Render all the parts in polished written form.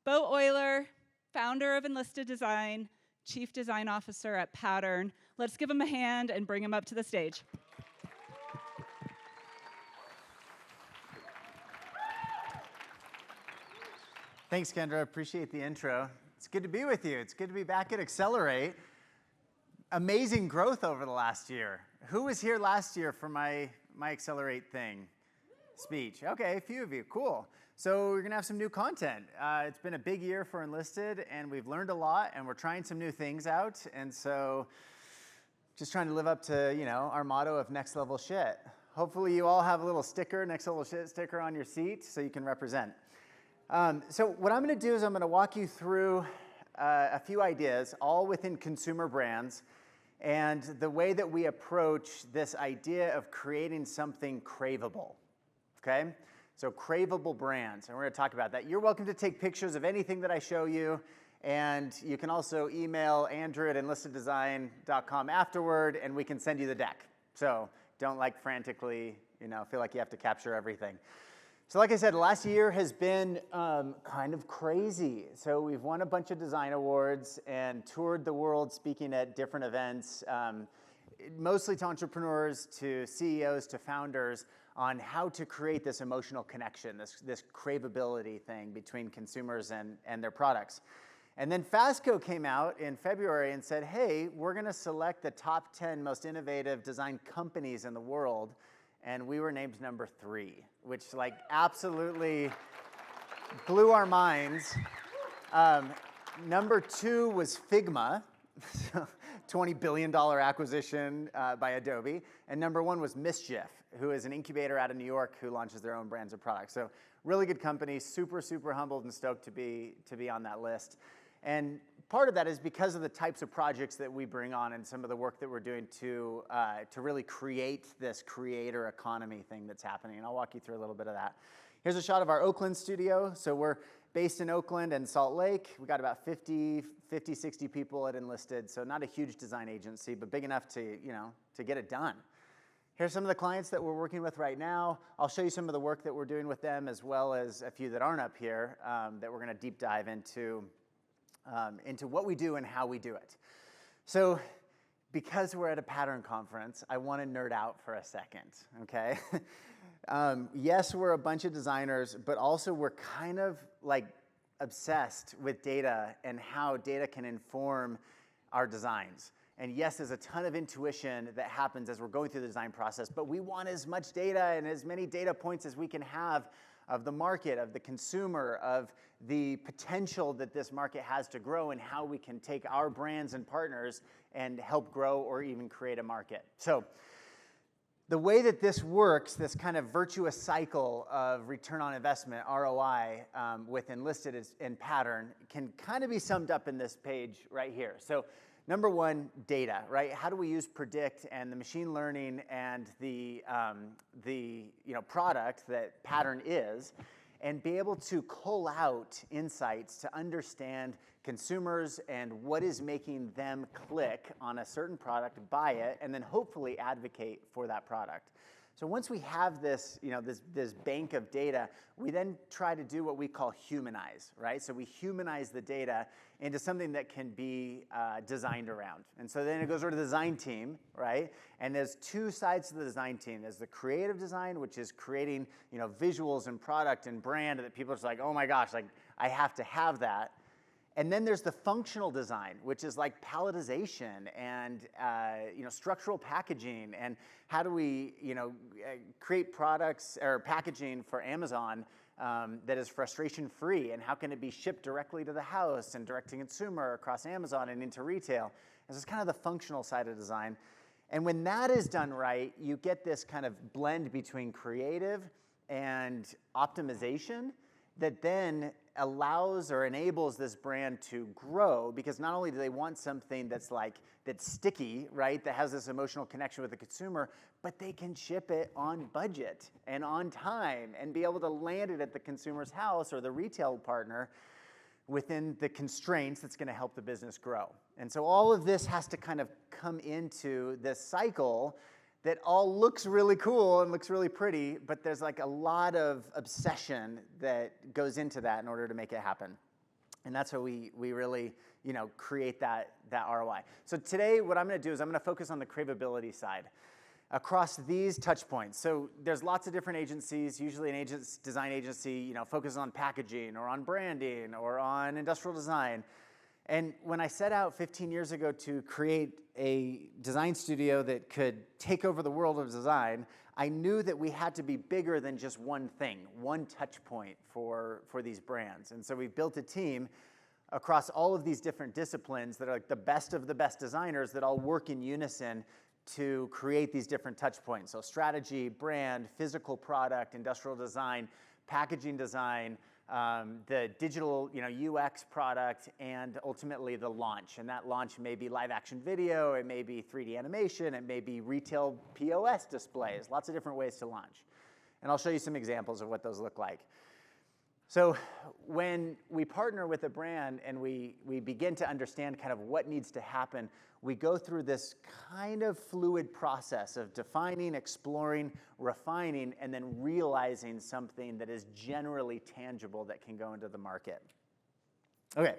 Beau Oyler, founder of Enlisted Design, Chief Design Officer at Pattern. Let's give him a hand and bring him up to the stage. Thanks, Kendra. Appreciate the intro. It's good to be with you. It's good to be back at Accelerate. Amazing growth over the last year. Who was here last year for my Accelerate speech? Okay, a few of you. Cool. So we're going to have some new content. It's been a big year for Enlisted, and we've learned a lot, and we're trying some new things out. And so just trying to live up to, our motto of next level shit. Hopefully you all have a little sticker, next level shit sticker on your seat so you can represent. So what I'm going to do is I'm going to walk you through a few ideas, all within consumer brands, and the way that we approach this idea of creating something craveable, okay? So craveable brands, and we're going to talk about that. You're welcome to take pictures of anything that I show you, and you can also email Andrew at enlisteddesign.com afterward, and we can send you the deck. So don't frantically, feel like you have to capture everything. So like I said, last year has been kind of crazy. So we've won a bunch of design awards and toured the world speaking at different events, mostly to entrepreneurs, to CEOs, to founders, on how to create this emotional connection, this craveability thing between consumers and their products. And then Fasco came out in February and said, hey, we're going to select the top 10 most innovative design companies in the world. And we were named number 3, which absolutely blew our minds. Number 2 was Figma, $20 billion acquisition by Adobe. And number 1 was Mischief, who is an incubator out of New York who launches their own brands of products. So really good company, super, super humbled and stoked to be on that list. And part of that is because of the types of projects that we bring on and some of the work that we're doing to really create this creator economy thing that's happening. And I'll walk you through a little bit of that. Here's a shot of our Oakland studio. So we're based in Oakland and Salt Lake. We got about 50, 60 people at Enlisted. So not a huge design agency, but big enough to get it done. Here's some of the clients that we're working with right now. I'll show you some of the work that we're doing with them, as well as a few that aren't up here that we're going to deep dive into what we do and how we do it. So because we're at a Pattern conference, I want to nerd out for a second, okay? Yes, we're a bunch of designers, but also we're kind of obsessed with data and how data can inform our designs. And yes, there's a ton of intuition that happens as we're going through the design process, but we want as much data and as many data points as we can have of the market, of the consumer, of the potential that this market has to grow, and how we can take our brands and partners and help grow or even create a market. So the way that this works, this kind of virtuous cycle of return on investment, ROI, with Enlisted and Pattern can kind of be summed up in this page right here. So number 1, data, right? How do we use predict and the machine learning and the product that Pattern is, and be able to cull out insights to understand consumers and what is making them click on a certain product, buy it, and then hopefully advocate for that product. So once we have this, this bank of data, we then try to do what we call humanize, right? So we humanize the data into something that can be designed around. And so then it goes over to the design team, right? And there's 2 sides to the design team. There's the creative design, which is creating, visuals and product and brand that people are just like, oh my gosh, I have to have that. And then there's the functional design, which is palletization and structural packaging, and how do we create products or packaging for Amazon that is frustration-free, and how can it be shipped directly to the house and direct to consumer across Amazon and into retail. This is kind of the functional side of design. And when that is done right, you get this kind of blend between creative and optimization that then allows or enables this brand to grow, because not only do they want something that's sticky, right, that has this emotional connection with the consumer, but they can ship it on budget and on time and be able to land it at the consumer's house or the retail partner within the constraints that's going to help the business grow. And so all of this has to kind of come into this cycle that all looks really cool and looks really pretty, but there's a lot of obsession that goes into that in order to make it happen. And that's how we really, create that ROI. So today, what I'm going to do is I'm going to focus on the craveability side across these touch points. So there's lots of different agencies. Usually an design agency, focuses on packaging or on branding or on industrial design. And when I set out 15 years ago to create a design studio that could take over the world of design, I knew that we had to be bigger than just one thing, one touch point for these brands. And so we built a team across all of these different disciplines that are like the best of the best designers that all work in unison to create these different touch points. So strategy, brand, physical product, industrial design, packaging design, the digital UX product, and ultimately the launch. And that launch may be live action video, it may be 3D animation, it may be retail POS displays, lots of different ways to launch. And I'll show you some examples of what those look like. So when we partner with a brand and we begin to understand kind of what needs to happen, we go through this kind of fluid process of defining, exploring, refining, and then realizing something that is generally tangible that can go into the market. Okay,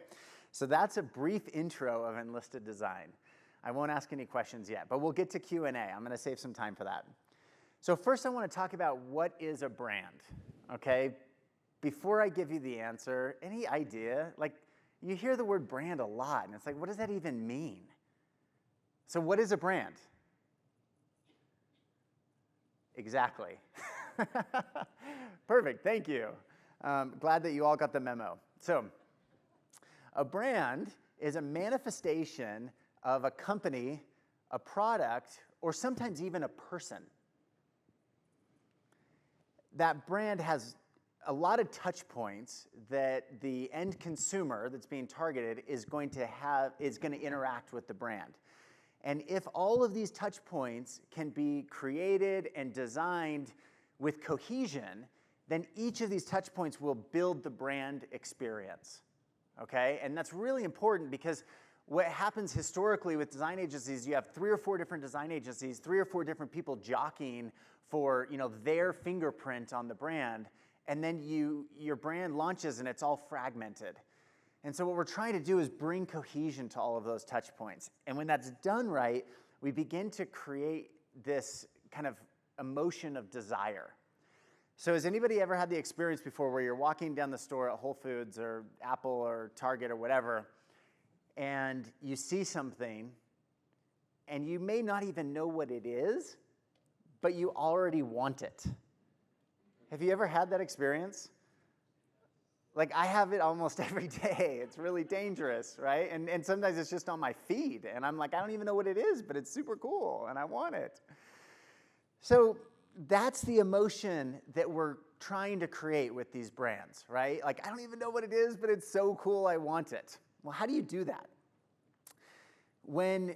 so that's a brief intro of Enlisted Design. I won't ask any questions yet, but we'll get to Q&A. I'm going to save some time for that. So first I want to talk about what is a brand, okay? Before I give you the answer, any idea? Like, you hear the word brand a lot, and it's like, what does that even mean? So what is a brand? Exactly. Perfect, thank you. Glad that you all got the memo. So a brand is a manifestation of a company, a product, or sometimes even a person. That brand has a lot of touch points that the end consumer that's being targeted is going to interact with the brand. And if all of these touch points can be created and designed with cohesion, then each of these touch points will build the brand experience, okay? And that's really important because what happens historically with design agencies, you have 3 or 4 different design agencies, 3 or 4 different people jockeying for their fingerprint on the brand, and then your brand launches and it's all fragmented. And so what we're trying to do is bring cohesion to all of those touch points. And when that's done right, we begin to create this kind of emotion of desire. So has anybody ever had the experience before where you're walking down the store at Whole Foods or Apple or Target or whatever, and you see something, and you may not even know what it is, but you already want it? Have you ever had that experience? Like, I have it almost every day. It's really dangerous, right? And sometimes it's just on my feed, and I'm like, I don't even know what it is, but it's super cool, and I want it. So that's the emotion that we're trying to create with these brands, right? Like, I don't even know what it is, but it's so cool, I want it. Well, how do you do that? When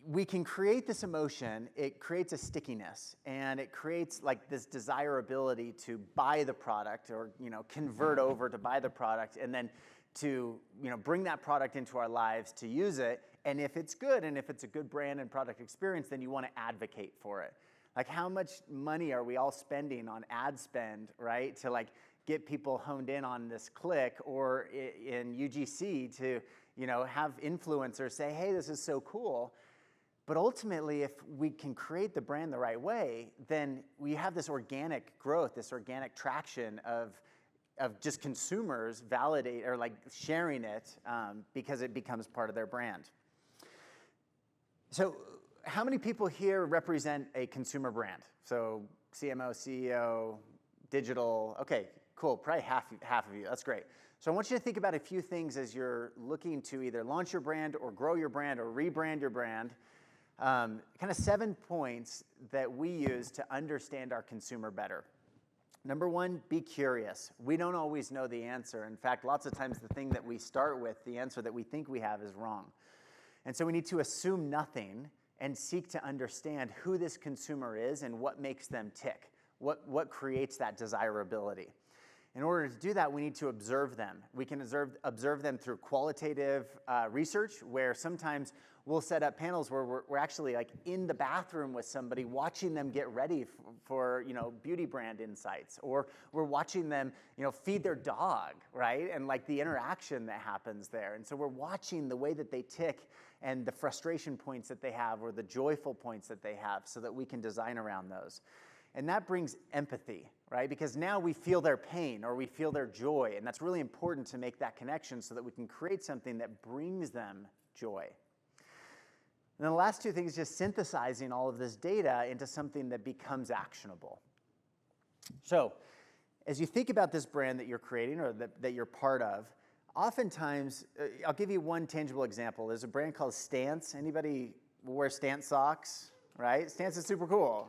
we can create this emotion, it creates a stickiness, and it creates like this desirability to buy the product or convert over to buy the product, and then to bring that product into our lives to use it. And if it's good, and if it's a good brand and product experience, then you want to advocate for it. Like, how much money are we all spending on ad spend, right, to like get people honed in on this click, or in UGC to have influencers say, hey, this is so cool. But ultimately, if we can create the brand the right way, then we have this organic growth, this organic traction of just consumers validate or like sharing it because it becomes part of their brand. So how many people here represent a consumer brand? So CMO, CEO, digital. Okay, cool. Probably half of you. That's great. So I want you to think about a few things as you're looking to either launch your brand or grow your brand or rebrand your brand. Kind of 7 points that we use to understand our consumer better. Number 1, be curious. We don't always know the answer. In fact, lots of times the thing that we start with, the answer that we think we have, is wrong. And so we need to assume nothing and seek to understand who this consumer is and what makes them tick, what creates that desirability. In order to do that, we need to observe them. We can observe them through qualitative research, where sometimes we'll set up panels where we're actually like in the bathroom with somebody, watching them get ready for beauty brand insights, or we're watching them feed their dog, right? And like the interaction that happens there. And so we're watching the way that they tick and the frustration points that they have, or the joyful points that they have, so that we can design around those. And that brings empathy, right? Because now we feel their pain or we feel their joy, and that's really important to make that connection so that we can create something that brings them joy. And then the last two things, just synthesizing all of this data into something that becomes actionable. So as you think about this brand that you're creating or that you're part of, oftentimes, I'll give you one tangible example. There's a brand called Stance. Anybody wear Stance socks, right? Stance is super cool.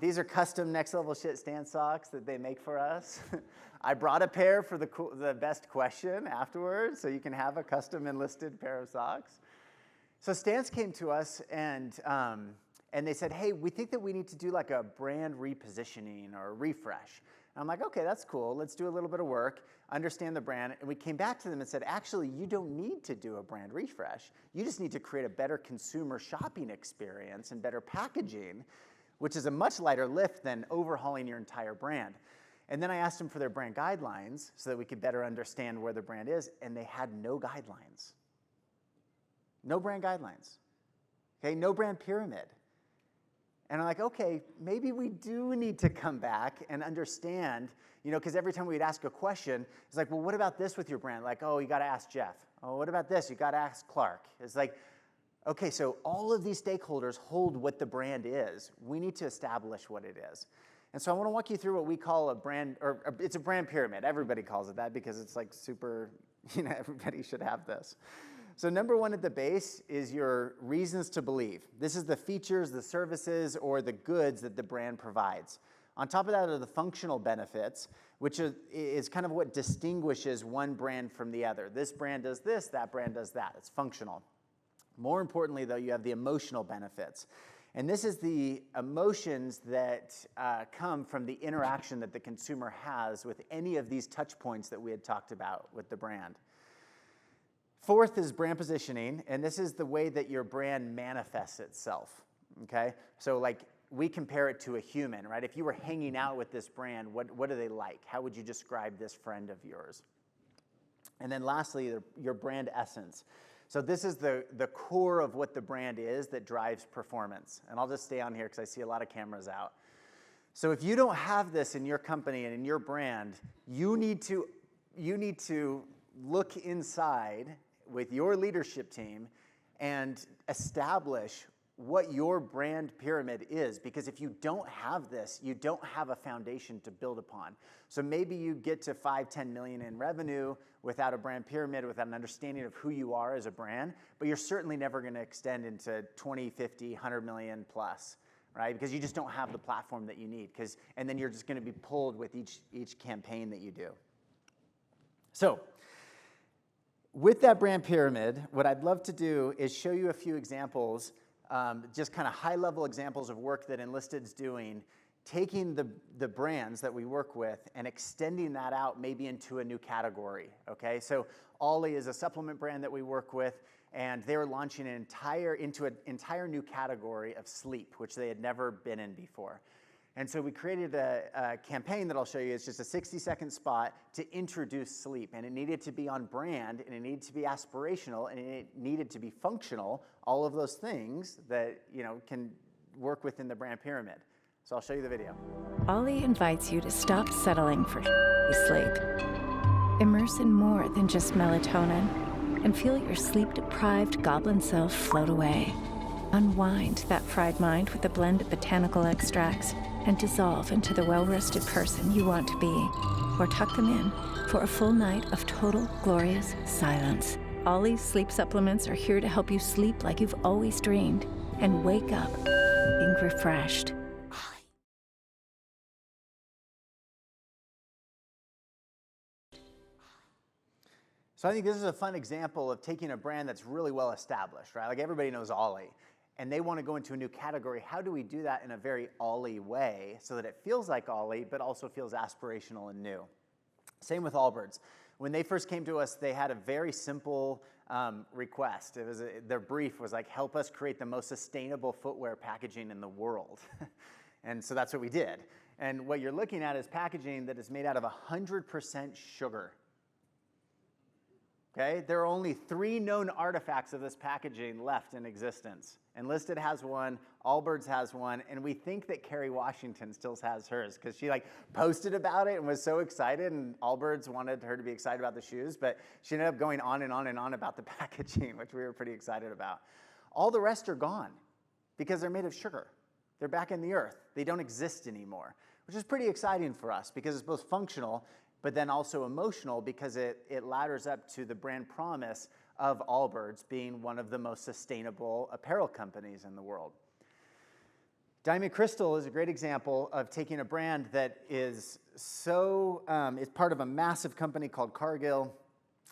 These are custom next level shit Stance socks that they make for us. I brought a pair for the best question afterwards, so you can have a custom Enlisted pair of socks. So Stance came to us and they said, hey, we think that we need to do like a brand repositioning or a refresh. And I'm like, okay, that's cool. Let's do a little bit of work, understand the brand. And we came back to them and said, actually, you don't need to do a brand refresh. You just need to create a better consumer shopping experience and better packaging, which is a much lighter lift than overhauling your entire brand. And then I asked them for their brand guidelines so that we could better understand where the brand is, and they had no guidelines. No brand guidelines. Okay, no brand pyramid. And I'm like, okay, maybe we do need to come back and understand, because every time we'd ask a question, it's like, well, what about this with your brand? Like, oh, you got to ask Jeff. Oh, what about this? You got to ask Clark. It's like, okay, so all of these stakeholders hold what the brand is. We need to establish what it is. And so I want to walk you through what we call a brand, or it's a brand pyramid. Everybody calls it that because it's like super, everybody should have this. So number one at the base is your reasons to believe. This is the features, the services, or the goods that the brand provides. On top of that are the functional benefits, which is kind of what distinguishes one brand from the other. This brand does this, that brand does that. It's functional. More importantly, though, you have the emotional benefits. And this is the emotions that come from the interaction that the consumer has with any of these touch points that we had talked about with the brand. Fourth is brand positioning, and this is the way that your brand manifests itself, okay? So like we compare it to a human, right? If you were hanging out with this brand, what do they like? How would you describe this friend of yours? And then lastly, your brand essence. So this is the core of what the brand is that drives performance. And I'll just stay on here because I see a lot of cameras out. So if you don't have this in your company and in your brand, you need to look inside with your leadership team and establish what your brand pyramid is, because if you don't have this, you don't have a foundation to build upon. So maybe you get to 5-10 million in revenue without a brand pyramid, without an understanding of who you are as a brand, but you're certainly never going to extend into 20, 50, 100 million plus, right? Because you just don't have the platform that you need, and then you're just going to be pulled with each campaign that you do. So with that brand pyramid, what I'd love to do is show you a few examples, just kind of high-level examples of work that Enlisted's doing, taking the brands that we work with and extending that out maybe into a new category, okay? So Ollie is a supplement brand that we work with, and they're launching into an entire new category of sleep, which they had never been in before. And so we created a campaign that I'll show you. It's just a 60-second spot to introduce sleep. And it needed to be on brand, and it needed to be aspirational, and it needed to be functional, all of those things that can work within the brand pyramid. So I'll show you the video. Ollie invites you to stop settling for sleep. Immerse in more than just melatonin, and feel your sleep-deprived goblin self float away. Unwind that fried mind with a blend of botanical extracts and dissolve into the well-rested person you want to be, or tuck them in for a full night of total, glorious silence. Ollie's sleep supplements are here to help you sleep like you've always dreamed and wake up being refreshed. So I think this is a fun example of taking a brand that's really well established, right? Like everybody knows Ollie, and they want to go into a new category. How do we do that in a very Ollie way so that it feels like Ollie, but also feels aspirational and new? Same with Allbirds. When they first came to us, they had a very simple request. Their brief was like, help us create the most sustainable footwear packaging in the world. And so that's what we did. And what you're looking at is packaging that is made out of 100% sugar. Okay? There are only 3 known artifacts of this packaging left in existence. Enlisted has one, Allbirds has one, and we think that Kerry Washington still has hers because she posted about it and was so excited, and Allbirds wanted her to be excited about the shoes, but she ended up going on and on and on about the packaging, which we were pretty excited about. All the rest are gone because they're made of sugar. They're back in the earth. They don't exist anymore, which is pretty exciting for us because it's both functional but then also emotional because it ladders up to the brand promise of Allbirds being one of the most sustainable apparel companies in the world. Diamond Crystal is a great example of taking a brand that is it's part of a massive company called Cargill,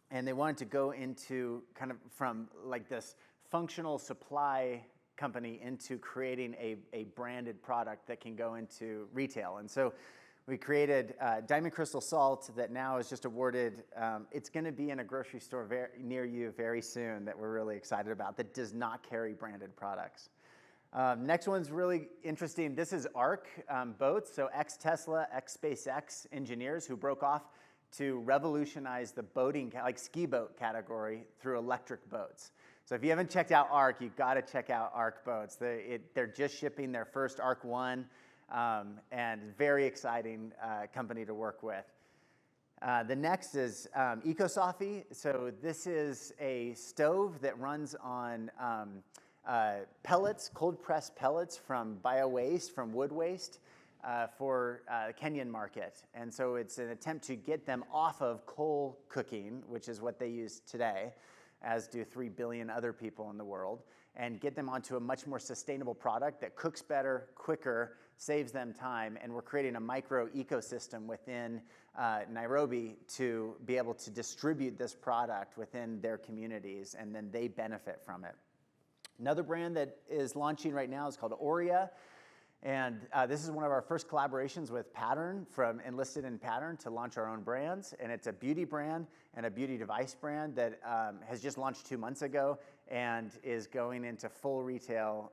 and they wanted to go into kind of from this functional supply company into creating a branded product that can go into retail. And so we created Diamond Crystal Salt that now is just awarded. It's going to be in a grocery store near you very soon that we're really excited about that does not carry branded products. Next one's really interesting. This is ARC boats, so ex-Tesla, ex-SpaceX engineers who broke off to revolutionize the boating, ski boat category through electric boats. So if you haven't checked out ARC, you've got to check out ARC boats. They're just shipping their first ARC 1. And very exciting company to work with. The next is EcoSofy. So this is a stove that runs on pellets, cold-pressed pellets from bio-waste, from wood waste, for the Kenyan market. And so it's an attempt to get them off of coal cooking, which is what they use today, as do 3 billion other people in the world, and get them onto a much more sustainable product that cooks better, quicker, saves them time, and we're creating a micro ecosystem within Nairobi to be able to distribute this product within their communities, and then they benefit from it. Another brand that is launching right now is called Aurea, and this is one of our first collaborations with Pattern, from Enlisted and Pattern, to launch our own brands, and it's a beauty brand and a beauty device brand that has just launched 2 months ago and is going into full retail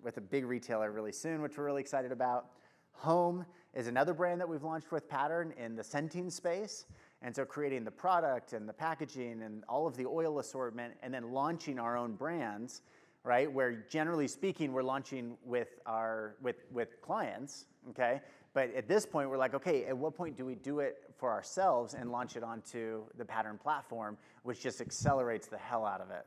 with a big retailer really soon, which we're really excited about. Home is another brand that we've launched with Pattern in the scenting space, and so creating the product and the packaging and all of the oil assortment, and then launching our own brands, right? Where generally speaking, we're launching with clients, okay? But at this point, we're like, okay, at what point do we do it for ourselves and launch it onto the Pattern platform, which just accelerates the hell out of it.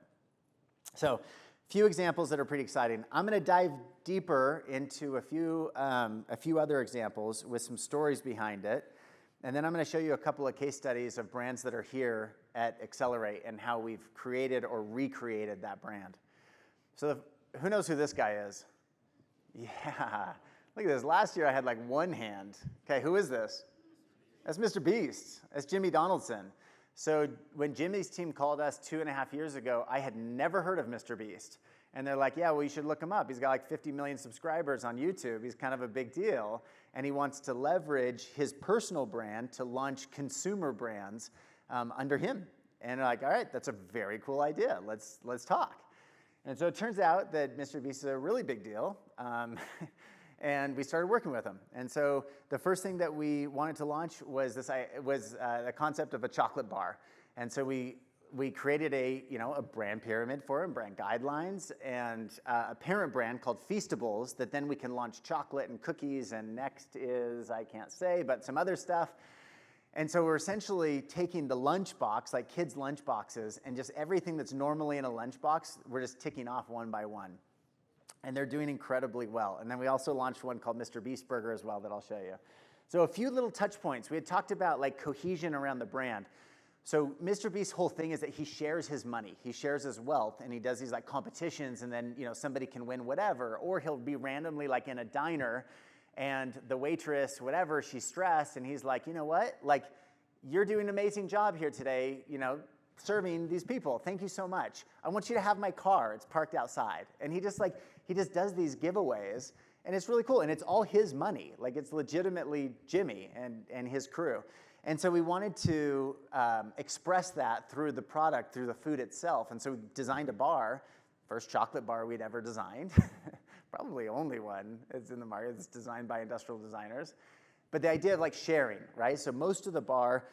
So, a few examples that are pretty exciting. I'm going to dive deeper into a few other examples with some stories behind it, and then I'm going to show you a couple of case studies of brands that are here at Accelerate and how we've created or recreated that brand. So, who knows who this guy is? Yeah, look at this. Last year I had one hand. Okay, who is this? That's Mr. Beast. That's Jimmy Donaldson. So when Jimmy's team called us 2.5 years ago, I had never heard of Mr. Beast. And they're like, yeah, well, you should look him up. He's got 50 million subscribers on YouTube. He's kind of a big deal. And he wants to leverage his personal brand to launch consumer brands under him. And they're like, all right, that's a very cool idea. Let's talk. And so it turns out that Mr. Beast is a really big deal. And we started working with him. And so the first thing that we wanted to launch was the concept of a chocolate bar. And so we created a brand pyramid for him, brand guidelines, and a parent brand called Feastables that then we can launch chocolate and cookies, and next is, I can't say, but some other stuff. And so we're essentially taking the lunchbox, like kids' lunchboxes, and just everything that's normally in a lunchbox, we're just ticking off one by one. And they're doing incredibly well. And then we also launched one called Mr. Beast Burger as well that I'll show you. So a few little touch points. We had talked about cohesion around the brand. So Mr. Beast's whole thing is that he shares his money. He shares his wealth, and he does these competitions, and then somebody can win whatever. Or he'll be randomly in a diner, and the waitress, whatever, she's stressed, and he's like, you know what? You're doing an amazing job here today, serving these people. Thank you so much. I want you to have my car. It's parked outside. And he just does these giveaways, and it's really cool. And it's all his money. It's legitimately Jimmy and his crew. And so we wanted to express that through the product, through the food itself. And so we designed a bar, first chocolate bar we'd ever designed. Probably only one that's in the market. It's designed by industrial designers. But the idea of like sharing, right? So most of the bar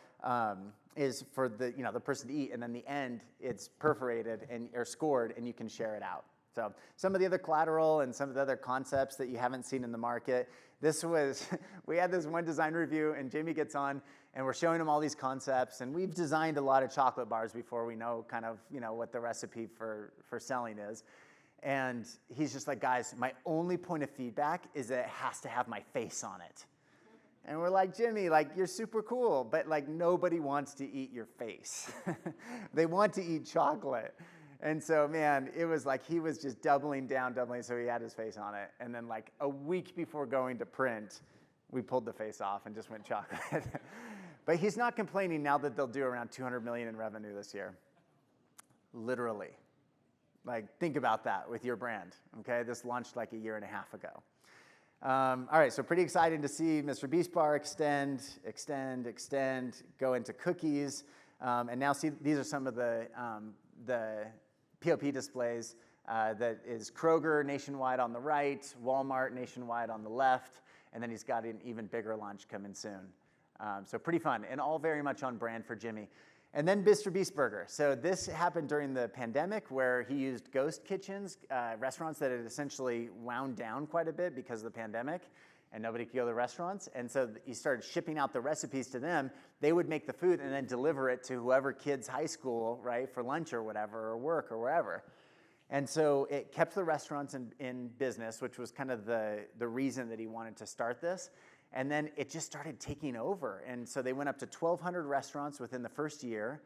is for the person to eat, and then the end it's perforated or scored, and you can share it out. So some of the other collateral and some of the other concepts that you haven't seen in the market. We had this one design review, and Jamie gets on, and we're showing him all these concepts, and we've designed a lot of chocolate bars before. We know kind of what the recipe for selling is. And he's just like, guys, my only point of feedback is that it has to have my face on it. And we're like, Jimmy, like, you're super cool, but like nobody wants to eat your face. They want to eat chocolate. And so, man, it was like he was just doubling down, so he had his face on it. And then like a week before going to print, we pulled the face off and just went chocolate. But he's not complaining now that they'll do around $200 million in revenue this year. Literally. Like, think about that with your brand, okay? This launched like a year and a half ago. All right, so pretty excited to see Mr. Beast Bar extend, go into cookies. And now see, these are some of the POP displays that is Kroger nationwide on the right, Walmart nationwide on the left, and then he's got an even bigger launch coming soon. So pretty fun, and all very much on brand for Jimmy. And then Mr. Beast Burger. So this happened during the pandemic where he used ghost kitchens, restaurants that had essentially wound down quite a bit because of the pandemic, and nobody could go to the restaurants. And so he started shipping out the recipes to them. They would make the food and then deliver it to whoever kid's high school, right, for lunch or whatever, or work or wherever. And so it kept the restaurants in business, which was kind of the reason that he wanted to start this. And then it just started taking over. And so they went up to 1,200 restaurants within the first year.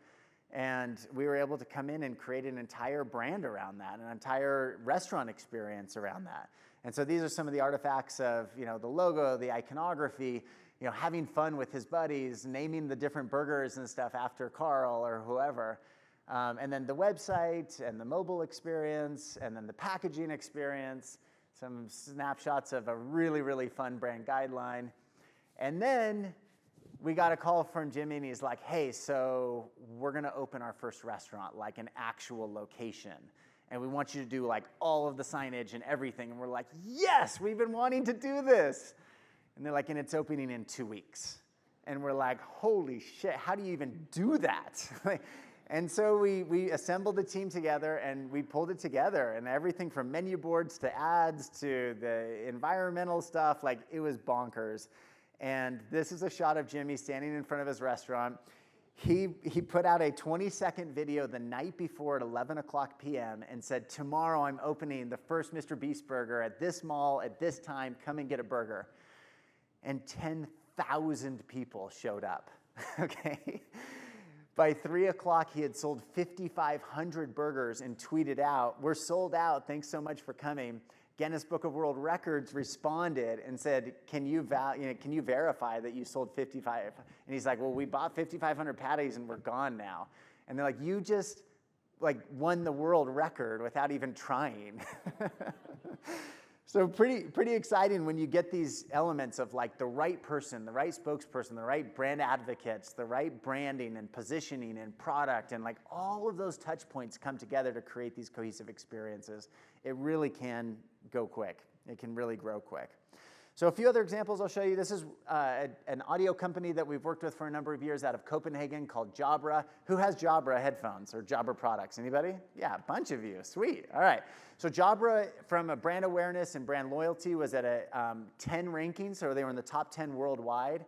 And we were able to come in and create an entire brand around that, an entire restaurant experience around that. And so these are some of the artifacts of, the logo, the iconography, having fun with his buddies, naming the different burgers and stuff after Carl or whoever. And then the website and the mobile experience and then the packaging experience. Some snapshots of a really, really fun brand guideline. And then we got a call from Jimmy, and he's like, hey, so we're going to open our first restaurant, like an actual location. And we want you to do like all of the signage and everything. And we're like, yes, we've been wanting to do this. And they're like, and it's opening in 2 weeks. And we're like, holy shit, how do you even do that? And so we assembled the team together, and we pulled it together, and everything from menu boards to ads to the environmental stuff, like it was bonkers. And this is a shot of Jimmy standing in front of his restaurant. He put out a 20-second video the night before at 11 o'clock p.m. and said, tomorrow I'm opening the first Mr. Beast Burger at this mall at this time, come and get a burger. And 10,000 people showed up, okay? By 3 o'clock, he had sold 5,500 burgers and tweeted out, we're sold out, thanks so much for coming. Guinness Book of World Records responded and said, can you verify that you sold 55? And he's like, well, we bought 5,500 patties and we're gone now. And they're like, you just won the world record without even trying. So pretty exciting when you get these elements of like the right person, the right spokesperson, the right brand advocates, the right branding and positioning and product, and like all of those touch points come together to create these cohesive experiences. It really can go quick. It can really grow quick. So a few other examples I'll show you. This is an audio company that we've worked with for a number of years out of Copenhagen called Jabra. Who has Jabra headphones or Jabra products? Anybody? Yeah, a bunch of you. Sweet. All right. So Jabra, from a brand awareness and brand loyalty, was at a 10 ranking, so they were in the top 10 worldwide.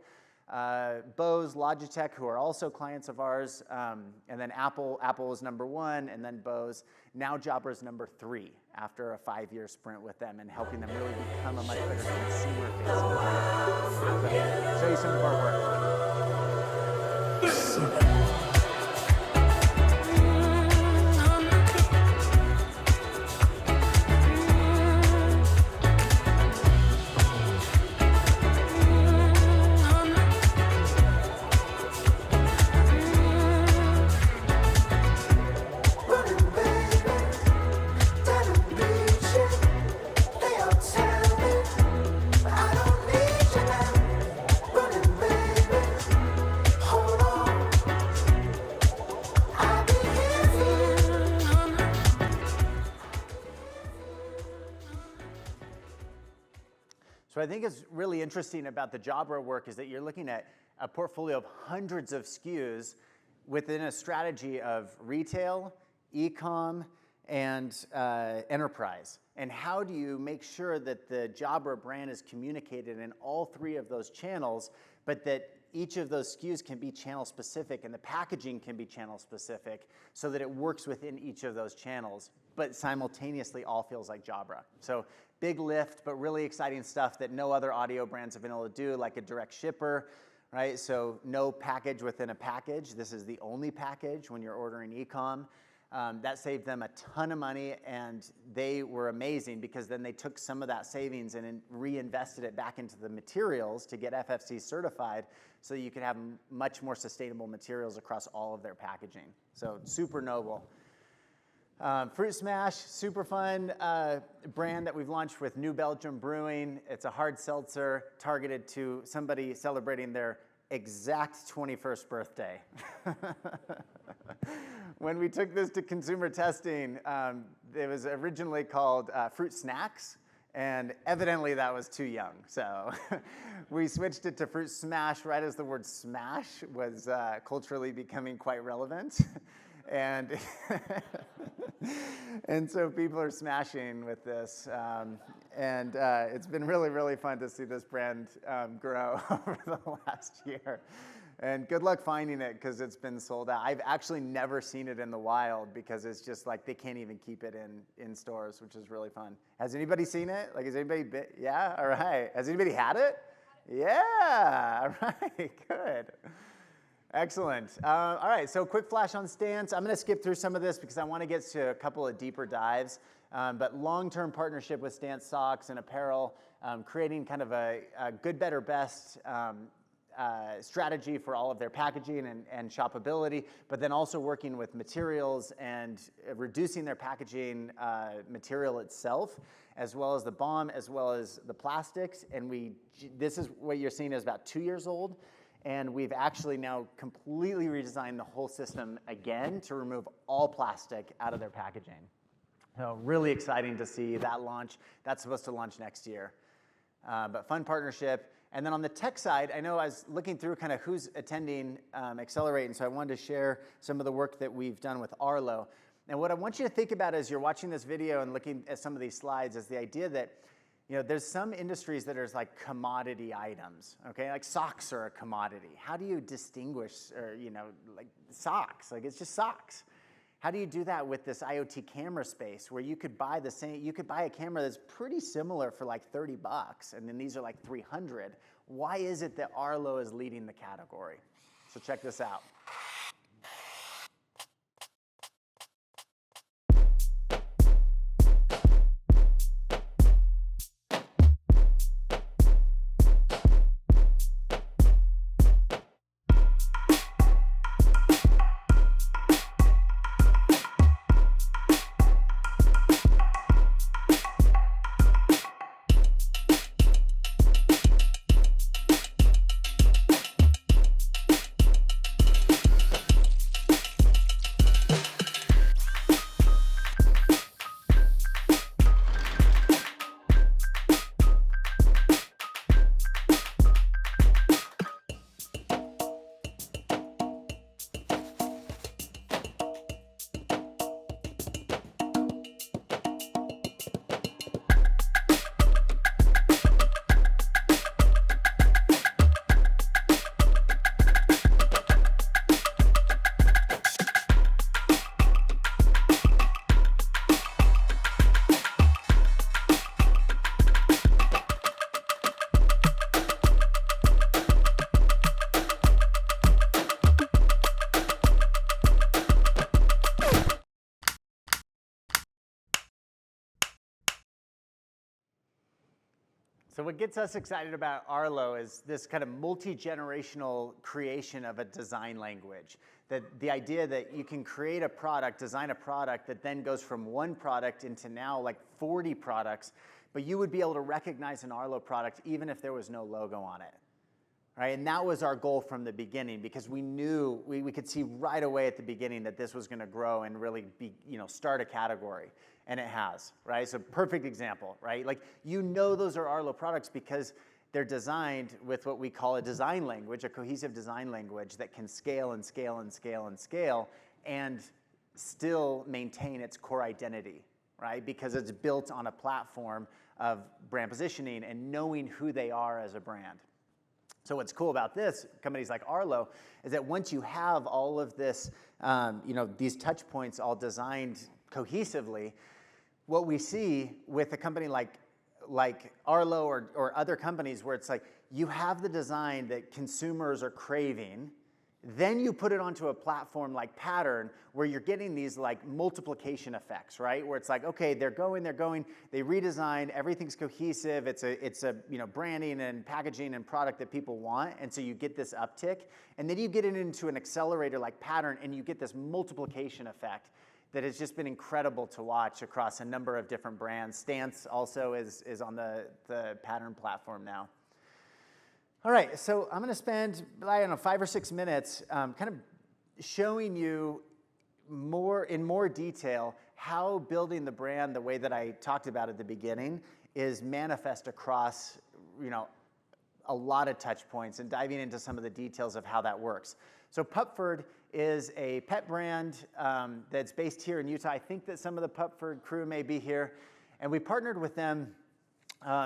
Bose, Logitech, who are also clients of ours, and then Apple was number 1, and then Bose. Now Jabra's number 3 after a 5-year sprint with them and helping them really become a much better consumer-facing brand. So, show you some of our work. So I think it's really interesting about the Jabra work is that you're looking at a portfolio of hundreds of SKUs within a strategy of retail, e-com, and enterprise. And how do you make sure that the Jabra brand is communicated in all three of those channels, but that each of those SKUs can be channel specific and the packaging can be channel specific so that it works within each of those channels, but simultaneously all feels like Jabra. So big lift, but really exciting stuff that no other audio brands have been able to do, like a direct shipper, right? So no package within a package. This is the only package when you're ordering e-com. That saved them a ton of money, and they were amazing because then they took some of that savings and reinvested it back into the materials to get FFC certified so you could have much more sustainable materials across all of their packaging. So super noble. Fruit Smash, super fun brand that we've launched with New Belgium Brewing. It's a hard seltzer targeted to somebody celebrating their exact 21st birthday. When we took this to consumer testing, it was originally called Fruit Snacks, and evidently that was too young. So we switched it to Fruit Smash right as the word smash was culturally becoming quite relevant. And, and so people are smashing with this. It's been really, really fun to see this brand grow over the last year. And good luck finding it because it's been sold out. I've actually never seen it in the wild because it's just like they can't even keep it in stores, which is really fun. Has anybody seen it? Like, has anybody yeah? All right. Has anybody had it? Yeah. All right. Good. Excellent. All right, so quick flash on Stance. I'm going to skip through some of this because I want to get to a couple of deeper dives. But long-term partnership with Stance Socks and Apparel, creating kind of a good, better, best strategy for all of their packaging and shoppability, but then also working with materials and reducing their packaging material itself, as well as the BOM, as well as the plastics. And this is what you're seeing is about 2 years old. And we've actually now completely redesigned the whole system again to remove all plastic out of their packaging. So really exciting to see that launch. That's supposed to launch next year. But fun partnership. And then on the tech side, I know I was looking through kind of who's attending Accelerate, and so I wanted to share some of the work that we've done with Arlo. And what I want you to think about as you're watching this video and looking at some of these slides is the idea that there's some industries that are like commodity items, okay? Like socks are a commodity. How do you distinguish, or, like socks? Like it's just socks. How do you do that with this IoT camera space where you could buy a camera that's pretty similar for like $30, and then these are like 300. Why is it that Arlo is leading the category? So check this out. So what gets us excited about Arlo is this kind of multi-generational creation of a design language. That the idea that you can create a product, design a product that then goes from one product into now like 40 products, but you would be able to recognize an Arlo product even if there was no logo on it. right? And that was our goal from the beginning, because we knew, we could see right away at the beginning that this was gonna grow and really be, start a category, and it has, right? So perfect example, right? Like, those are Arlo products because they're designed with what we call a design language, a cohesive design language that can scale and scale and scale and scale and still maintain its core identity, right? Because it's built on a platform of brand positioning and knowing who they are as a brand. So what's cool about this, companies like Arlo, is that once you have all of this, these touch points all designed cohesively, what we see with a company like Arlo or other companies where it's like you have the design that consumers are craving, then you put it onto a platform like Pattern where you're getting these like multiplication effects, right? Where it's like, okay, they're going, they redesign, everything's cohesive, it's a branding and packaging and product that people want, and so you get this uptick, and then you get it into an accelerator like Pattern and you get this multiplication effect that has just been incredible to watch across a number of different brands. Stance also is on the Pattern platform now. All right, so I'm gonna spend, 5 or 6 minutes kind of showing you in more detail how building the brand the way that I talked about at the beginning is manifest across, a lot of touch points, and diving into some of the details of how that works. So Pupford is a pet brand that's based here in Utah. I think that some of the Pupford crew may be here. And we partnered with them,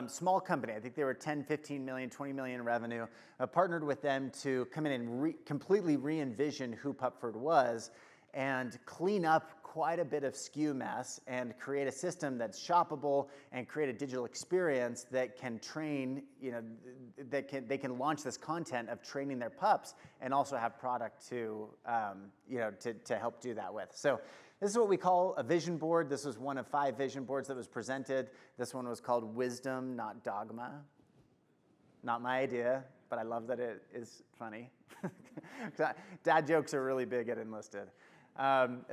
small company. I think they were 10, 15 million, 20 million in revenue. Partnered with them to come in and completely re-envision who Pupford was and clean up quite a bit of SKU mess and create a system that's shoppable and create a digital experience that can train, they can launch this content of training their pups and also have product to help do that with. So this is what we call a vision board. This was one of 5 vision boards that was presented. This one was called Wisdom, Not Dogma. Not my idea, but I love that it is funny. Dad jokes are really big at Enlisted.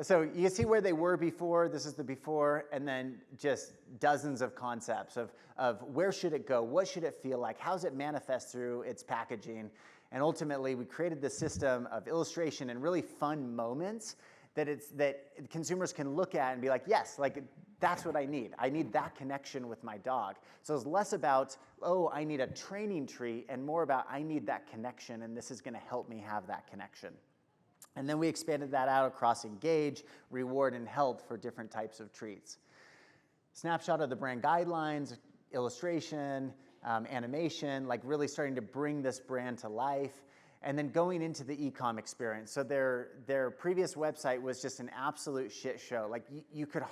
So you can see where they were before. This is the before, and then just dozens of concepts of where should it go, what should it feel like, how does it manifest through its packaging, and ultimately we created this system of illustration and really fun moments that consumers can look at and be like, yes, like that's what I need. I need that connection with my dog. So it's less about, oh, I need a training treat, and more about I need that connection, and this is going to help me have that connection. And then we expanded that out across engage, reward, and health for different types of treats. Snapshot of the brand guidelines, illustration, animation, like really starting to bring this brand to life. And then going into the e-com experience. So their previous website was just an absolute shit show. Like you could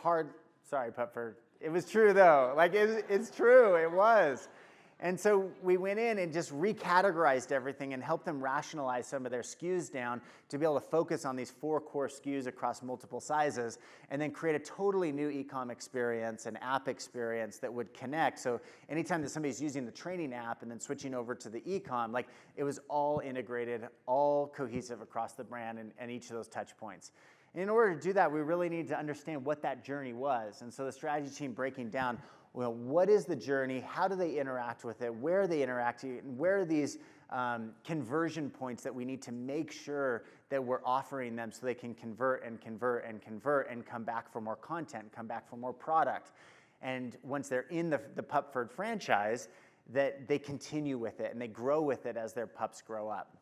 sorry, Pupford. It was true though. Like it's true, it was. And so we went in and just recategorized everything and helped them rationalize some of their SKUs down to be able to focus on these 4 core SKUs across multiple sizes, and then create a totally new e-com experience, an app experience that would connect. So anytime that somebody's using the training app and then switching over to the e-com, like it was all integrated, all cohesive across the brand and each of those touch points. In order to do that, we really need to understand what that journey was. And so the strategy team breaking down, well, what is the journey? How do they interact with it? Where are they interacting? And where are these conversion points that we need to make sure that we're offering them so they can convert and convert and convert and come back for more content, come back for more product. And once they're in the Pupford franchise, that they continue with it and they grow with it as their pups grow up.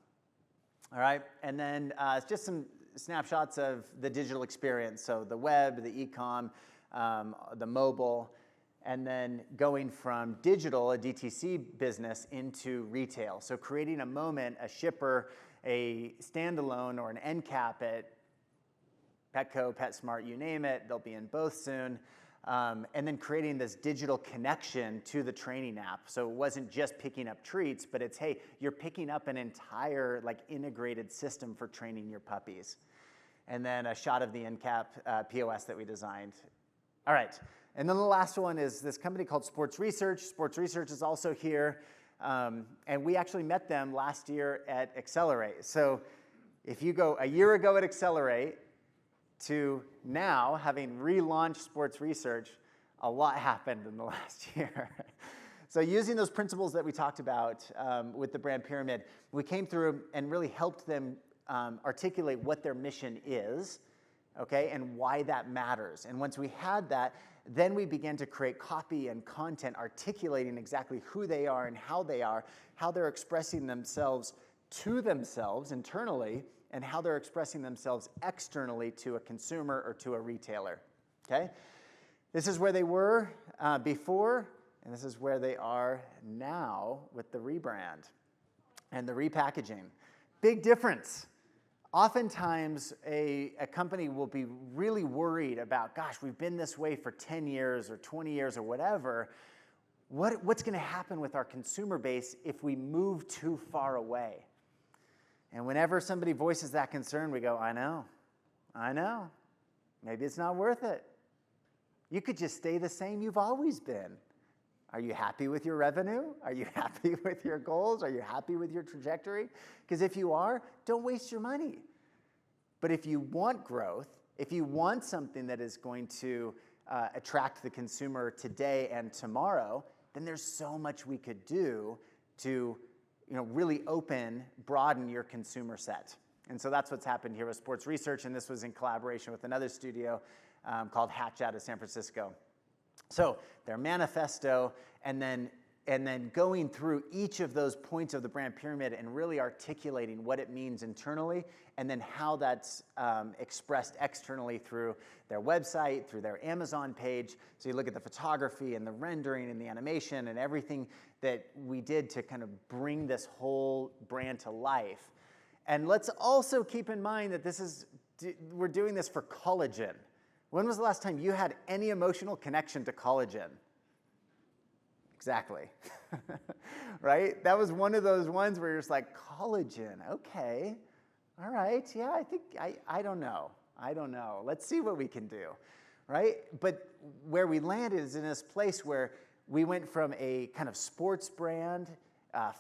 All right, and then just some snapshots of the digital experience. So the web, the e-com, the mobile, and then going from digital, a DTC business, into retail. So creating a moment, a shipper, a standalone, or an end cap at Petco, PetSmart, you name it, they'll be in both soon. And then creating this digital connection to the training app. So it wasn't just picking up treats, but it's, hey, you're picking up an entire like integrated system for training your puppies. And then a shot of the end cap POS that we designed. All right. And then the last one is this company called Sports Research. Sports Research is also here. And we actually met them last year at Accelerate. So if you go a year ago at Accelerate to now having relaunched Sports Research, a lot happened in the last year. So using those principles that we talked about with the brand pyramid, we came through and really helped them articulate what their mission is, okay, and why that matters. And once we had that, then we began to create copy and content articulating exactly who they are and how they're expressing themselves to themselves internally, and how they're expressing themselves externally to a consumer or to a retailer, okay? This is where they were before, and this is where they are now with the rebrand and the repackaging. Big difference. Oftentimes, a company will be really worried about, gosh, we've been this way for 10 years or 20 years or whatever. What's going to happen with our consumer base if we move too far away? And whenever somebody voices that concern, we go, I know. Maybe it's not worth it. You could just stay the same you've always been. Are you happy with your revenue? Are you happy with your goals? Are you happy with your trajectory? Because if you are, don't waste your money. But if you want growth, if you want something that is going to attract the consumer today and tomorrow, then there's so much we could do to really broaden your consumer set. And so that's what's happened here with Sports Research, and this was in collaboration with another studio called Hatch out of San Francisco. So their manifesto, and then going through each of those points of the brand pyramid and really articulating what it means internally, and then how that's expressed externally through their website, through their Amazon page. So you look at the photography and the rendering and the animation and everything that we did to kind of bring this whole brand to life. And let's also keep in mind that we're doing this for collagen. When was the last time you had any emotional connection to collagen? Exactly. Right? That was one of those ones where you're just like, collagen, okay. All right, yeah, I don't know. Let's see what we can do, right? But where we landed is in this place where we went from a kind of sports brand,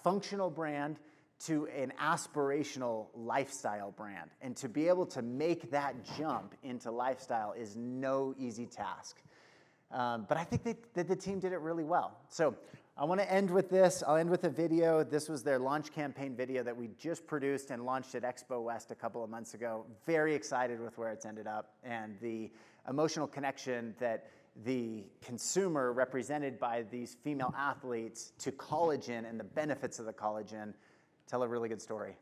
functional brand, to an aspirational lifestyle brand. And to be able to make that jump into lifestyle is no easy task. But I think that the team did it really well. So I want to end with this. I'll end with a video. This was their launch campaign video that we just produced and launched at Expo West a couple of months ago. Very excited with where it's ended up, and the emotional connection that the consumer, represented by these female athletes, to collagen and the benefits of the collagen tell a really good story.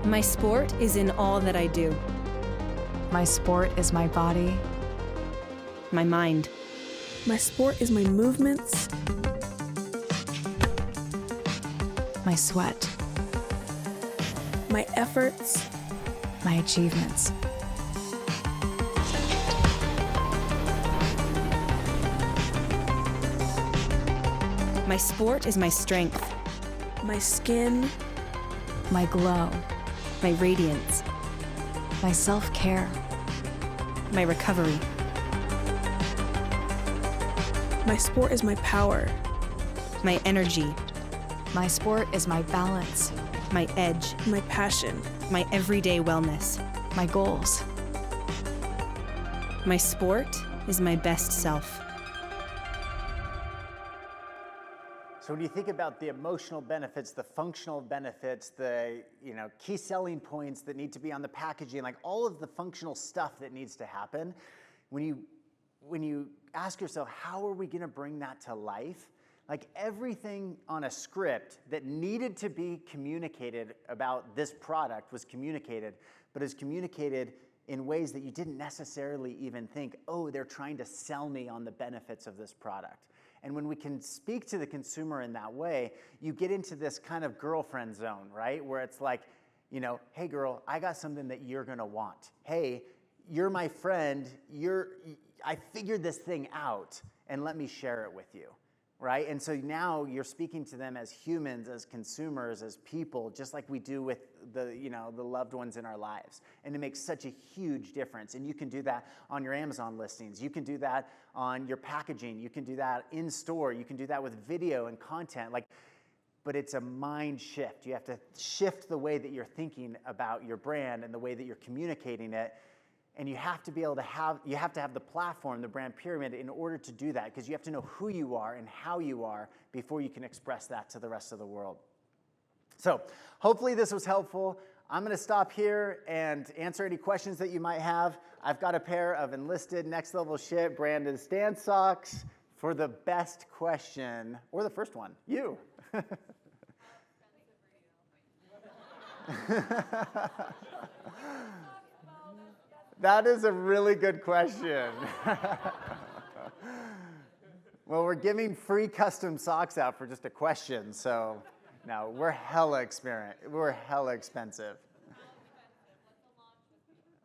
My sport is in all that I do. My sport is my body. My mind. My sport is my movements. My sweat. My efforts. My achievements. My sport is my strength. My skin. My glow. My radiance. My self-care. My recovery. My sport is my power. My energy. My sport is my balance. My edge. My passion. My everyday wellness. My goals. My sport is my best self. So when you think about the emotional benefits, the functional benefits, the key selling points that need to be on the packaging, like all of the functional stuff that needs to happen, when you ask yourself, how are we going to bring that to life? Like everything on a script that needed to be communicated about this product was communicated, but is communicated in ways that you didn't necessarily even think, oh, they're trying to sell me on the benefits of this product. And when we can speak to the consumer in that way, you get into this kind of girlfriend zone, right? Where it's like, hey girl, I got something that you're gonna want. Hey, you're my friend, I figured this thing out, and let me share it with you, right? And so now you're speaking to them as humans, as consumers, as people, just like we do with the loved ones in our lives. And it makes such a huge difference. And you can do that on your Amazon listings. You can do that on your packaging. You can do that in store. You can do that with video and content. But it's a mind shift. You have to shift the way that you're thinking about your brand and the way that you're communicating it. And you have to be able to have the platform, the brand pyramid, in order to do that, because you have to know who you are and how you are before you can express that to the rest of the world. So hopefully this was helpful. I'm going to stop here and answer any questions that you might have. I've got a pair of Enlisted Next Level Shit branded stand socks for the best question, or the first one, you. That is a really good question. Well, we're giving free custom socks out for just a question, so no, we're hella expensive.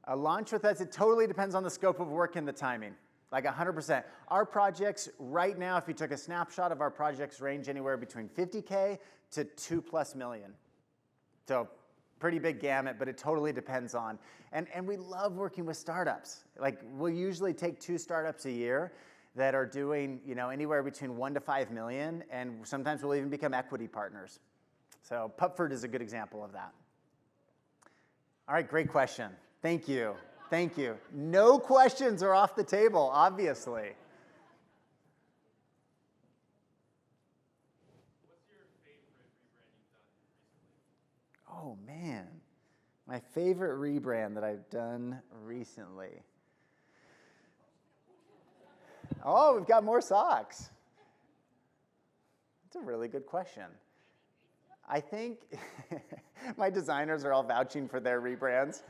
A launch with us, it totally depends on the scope of work and the timing, like 100%. Our projects right now, if you took a snapshot of our projects, range anywhere between 50K to 2+ million. So pretty big gamut, but it totally depends on. And we love working with startups. Like, we'll usually take 2 startups a year that are doing, anywhere between 1 to 5 million, and sometimes we'll even become equity partners. So Pupford is a good example of that. All right, great question. Thank you. Thank you. No questions are off the table, obviously. Oh, man. My favorite rebrand that I've done recently. Oh, we've got more socks. That's a really good question. I think my designers are all vouching for their rebrands.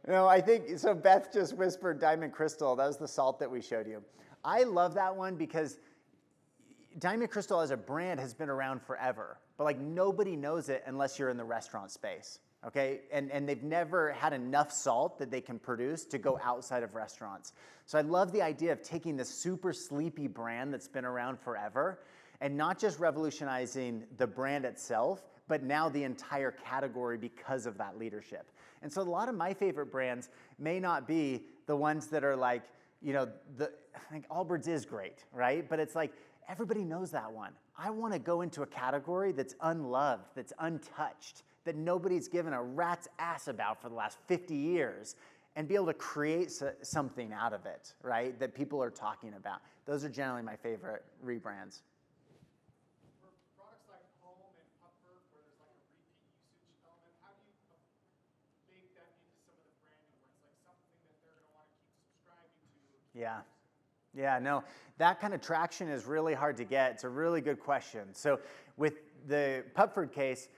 No, I think, so Beth just whispered Diamond Crystal. That was the salt that we showed you. I love that one because Diamond Crystal as a brand has been around forever, but like nobody knows it unless you're in the restaurant space, okay? And they've never had enough salt that they can produce to go outside of restaurants. So I love the idea of taking this super sleepy brand that's been around forever and not just revolutionizing the brand itself, but now the entire category because of that leadership. And so a lot of my favorite brands may not be the ones that are like, I think Allbirds is great, right? But it's like, everybody knows that one. I want to go into a category that's unloved, that's untouched, that nobody's given a rat's ass about for the last 50 years, and be able to create something out of it, right, that people are talking about. Those are generally my favorite rebrands. For products like Home and Pupford, where there's like a repeat usage element, how do you bake that into some of the branding where it's like something that they're going to want to keep subscribing to? Yeah. Yeah, no, that kind of traction is really hard to get. It's a really good question. So with the Pupford case,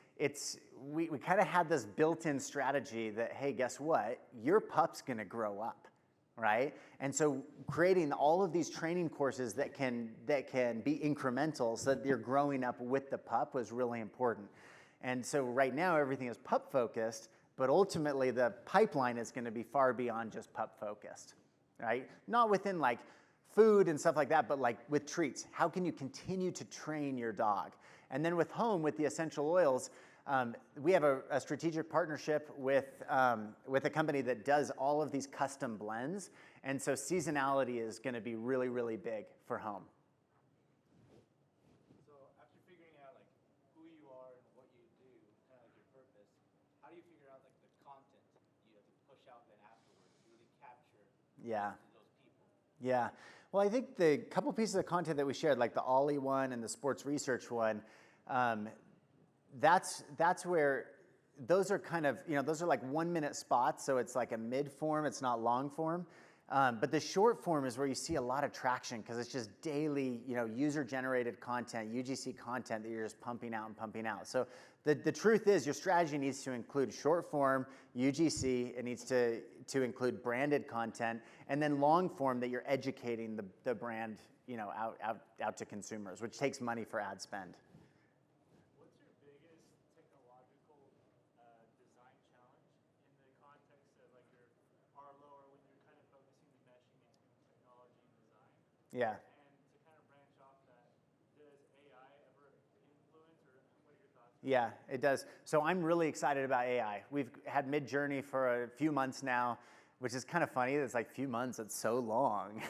we kind of had this built-in strategy that, hey, guess what? Your pup's going to grow up, right? And so creating all of these training courses that can be incremental so that you're growing up with the pup was really important. And so right now everything is pup-focused, but ultimately the pipeline is going to be far beyond just pup-focused, right? Not within like food and stuff like that, but like with treats. How can you continue to train your dog? And then with Home, with the essential oils, we have a strategic partnership with a company that does all of these custom blends. And so seasonality is going to be really, really big for Home. So after figuring out like who you are and what you do, kind of like your purpose, how do you figure out like the content you have to push out then afterwards to really capture those people? Yeah. Well, I think the couple pieces of content that we shared, like the Ollie one and the sports research one, that's where those are kind of, those are like 1-minute spots. So it's like a mid form, it's not long form. But the short form is where you see a lot of traction because it's just daily, user-generated content, UGC content that you're just pumping out and pumping out. So the truth is your strategy needs to include short form, UGC, it needs to include branded content, and then long form that you're educating the brand, out to consumers, which takes money for ad spend. What's your biggest technological design challenge in the context of like your RLO or when you're kind of focusing the meshing between technology and design? Yeah. And to kind of branch off that, does AI ever influence or what are your thoughts? Yeah, it does. So I'm really excited about AI. We've had Midjourney for a few months now, which is kind of funny. It's like few months, it's so long,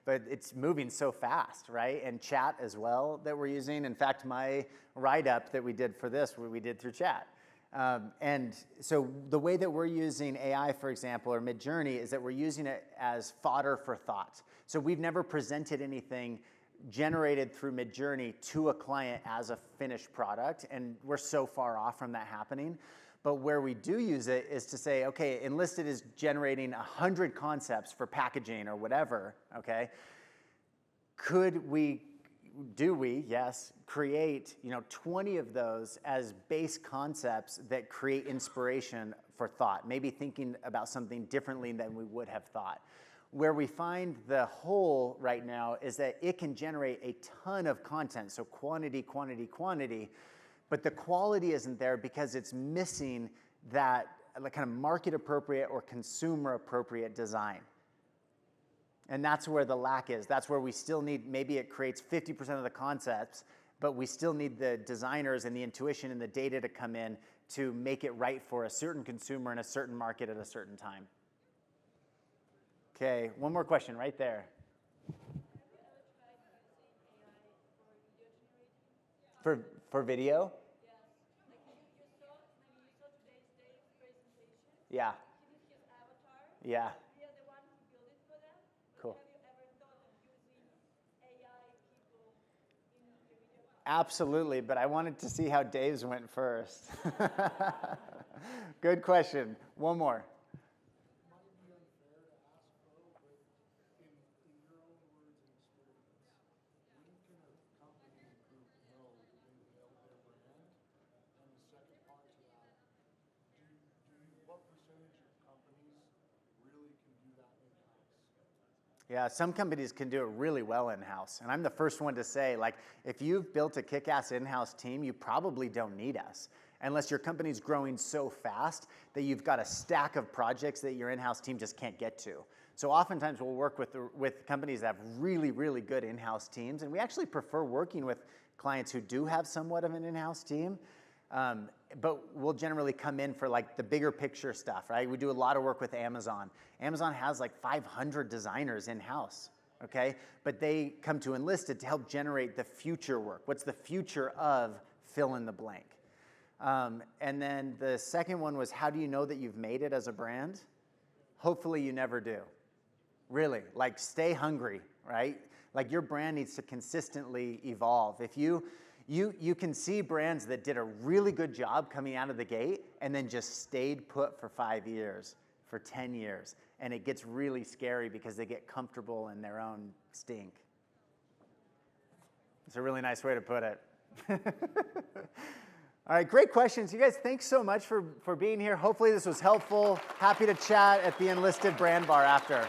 but it's moving so fast, right? And chat as well that we're using. In fact, my write-up that we did for this, we did through chat. And so the way that we're using AI, for example, or Midjourney, is that we're using it as fodder for thought. So we've never presented anything generated through Midjourney to a client as a finished product, and we're so far off from that happening. But where we do use it is to say, okay, Enlisted is generating 100 concepts for packaging or whatever, okay? Do we, yes, create 20 of those as base concepts that create inspiration for thought, maybe thinking about something differently than we would have thought. Where we find the hole right now is that it can generate a ton of content, so quantity, quantity, quantity, but the quality isn't there because it's missing that kind of market appropriate or consumer appropriate design. And that's where the lack is. That's where we still need, maybe it creates 50% of the concepts, but we still need the designers and the intuition and the data to come in to make it right for a certain consumer in a certain market at a certain time. Okay, one more question right there. For video? Yeah. Yeah. Cool. Absolutely, but I wanted to see how Dave's went first. Good question. One more. Yeah, some companies can do it really well in-house. And I'm the first one to say, like, if you've built a kick-ass in-house team, you probably don't need us. Unless your company's growing so fast that you've got a stack of projects that your in-house team just can't get to. So oftentimes we'll work with companies that have really, really good in-house teams. And we actually prefer working with clients who do have somewhat of an in-house team. But we'll generally come in for like the bigger picture stuff, right? We do a lot of work with Amazon. Amazon has like 500 designers in-house, okay? But they come to Enlisted to help generate the future work. What's the future of fill in the blank? And then the second one was, how do you know that you've made it as a brand? Hopefully you never do. Really, like stay hungry, right? Like your brand needs to consistently evolve. If you can see brands that did a really good job coming out of the gate and then just stayed put for 5 years, for 10 years. And it gets really scary because they get comfortable in their own stink. It's a really nice way to put it. All right, great questions. You guys, thanks so much for being here. Hopefully this was helpful. Happy to chat at the Enlisted Brand Bar after.